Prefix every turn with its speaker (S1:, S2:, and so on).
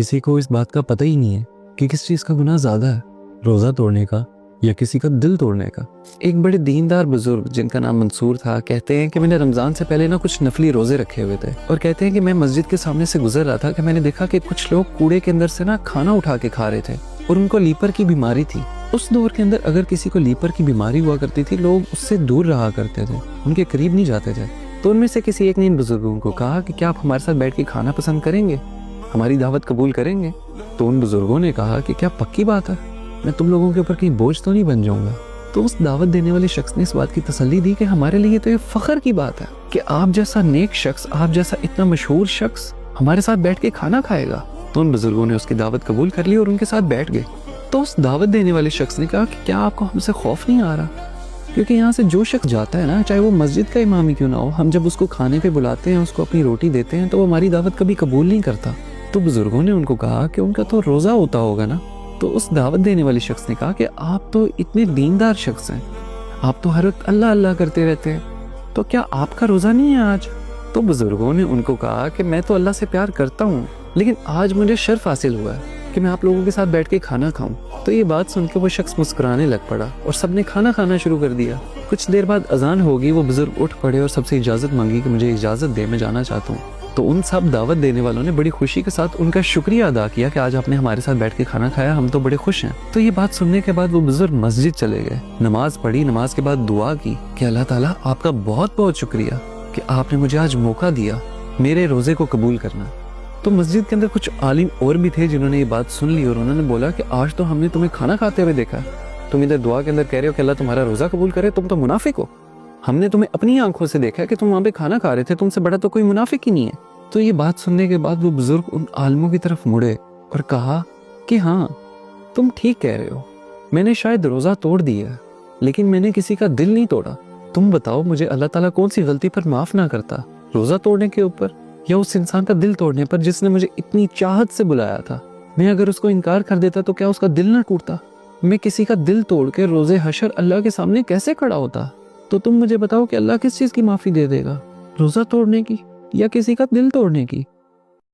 S1: کسی کو اس بات کا پتہ ہی نہیں ہے کہ کس چیز کا گناہ زیادہ ہے، روزہ توڑنے کا یا کسی کا دل توڑنے کا۔ ایک بڑے دیندار بزرگ جن کا نام منصور تھا کہتے ہیں کہ میں نے رمضان سے پہلے کچھ نفلی روزے رکھے ہوئے تھے، اور کہتے ہیں کہ میں مسجد کے سامنے سے گزر رہا تھا کہ میں نے دیکھا کہ کچھ لوگ کوڑے کے اندر سے کھانا اٹھا کے کھا رہے تھے، اور ان کو لیپر کی بیماری تھی۔ اس دور کے اندر اگر کسی کو لیپر کی بیماری ہوا کرتی تھی، لوگ اس سے دور رہا کرتے تھے، ان کے قریب نہیں جاتے تھے۔ تو ان میں سے کسی ایک نے ان بزرگوں کو کہا کہ کیا آپ ہمارے ساتھ بیٹھ کے کھانا پسند کریں گے، ہماری دعوت قبول کریں گے؟ تو ان بزرگوں نے کہا کہ کیا پکی بات ہے، میں تم لوگوں کے اوپر کہیں بوجھ تو نہیں بن جاؤں گا۔ تو اس دعوت دینے والے شخص نے اس بات کی تسلی دی کہ ہمارے لیے تو یہ فخر کی بات ہے کہ آپ جیسا نیک شخص، آپ جیسا اتنا مشہور شخص ہمارے ساتھ بیٹھ کے کھانا کھائے گا۔ تو ان بزرگوں نے اس کی دعوت قبول کر لی اور ان کے ساتھ بیٹھ گئے۔ تو اس دعوت دینے والے شخص نے کہا کہ کیا آپ کو ہم سے خوف نہیں آ رہا؟ کیونکہ یہاں سے جو شخص جاتا ہے چاہے وہ مسجد کا امام ہی کیوں نہ ہو، ہم جب اس کو کھانے پہ بلاتے ہیں، اس کو اپنی روٹی دیتے ہیں، تو وہ ہماری دعوت کبھی قبول نہیں کرتا۔ تو بزرگوں نے ان کو کہا کہ ان کا تو روزہ ہوتا ہوگا نا۔ تو اس دعوت دینے والے شخص نے کہا کہ آپ تو اتنے دیندار شخص ہیں، آپ تو ہر وقت اللہ اللہ کرتے رہتے ہیں، تو کیا آپ کا روزہ نہیں ہے آج؟ تو بزرگوں نے ان کو کہا کہ میں تو اللہ سے پیار کرتا ہوں، لیکن آج مجھے شرف حاصل ہوا ہے کہ میں آپ لوگوں کے ساتھ بیٹھ کے کھانا کھاؤں۔ تو یہ بات سن کے وہ شخص مسکرانے لگ پڑا اور سب نے کھانا کھانا شروع کر دیا۔ کچھ دیر بعد اذان ہوگی، وہ بزرگ اٹھ پڑے اور سب سے اجازت مانگی کہ مجھے اجازت دے، میں جانا چاہتا ہوں۔ تو ان سب دعوت دینے والوں نے بڑی خوشی کے ساتھ ان کا شکریہ ادا کیا کہ آج آپ نے ہمارے ساتھ بیٹھ کے کھانا کھایا، ہم تو بڑے خوش ہیں۔ تو یہ بات سننے کے بعد وہ بزرگ مسجد چلے گئے، نماز پڑھی، نماز کے بعد دعا کی کہ اللہ تعالیٰ آپ کا بہت بہت شکریہ کہ آپ نے مجھے آج موقع دیا میرے روزے کو قبول کرنا۔ تو مسجد کے اندر کچھ عالم اور بھی تھے جنہوں نے یہ بات سن لی، اور انہوں نے بولا کہ آج تو ہم نے تمہیں کھانا کھاتے ہوئے دیکھا، تم ادھر دعا کے اندر کہہ رہے ہو کہ اللہ تمہارا روزہ قبول کرے، تم تو منافق ہو۔ ہم نے تمہیں اپنی آنکھوں سے دیکھا کہ تم وہاں پہ کھانا کھا رہے تھے، تم سے بڑا تو کوئی منافق ہی نہیں ہے۔ تو یہ بات سننے کے بعد وہ بزرگ ان عالموں کی طرف مڑے اور کہا کہ ہاں، تم ٹھیک کہہ رہے ہو، میں نے شاید روزہ توڑ دیا ہے، لیکن میں نے کسی کا دل نہیں توڑا۔ تم بتاؤ مجھے اللہ تعالیٰ کون سی غلطی پر معاف نہ کرتا، روزہ توڑنے کے اوپر یا اس انسان کا دل توڑنے پر جس نے مجھے اتنی چاہت سے بلایا تھا؟ میں اگر اس کو انکار کر دیتا تو کیا اس کا دل نہ ٹوٹتا؟ میں کسی کا دل توڑ کے روزے حشر اللہ کے سامنے کیسے کھڑا ہوتا؟ تو تم مجھے بتاؤ کہ اللہ کس چیز کی معافی دے دے گا، روزہ توڑنے کی یا کسی کا دل توڑنے کی؟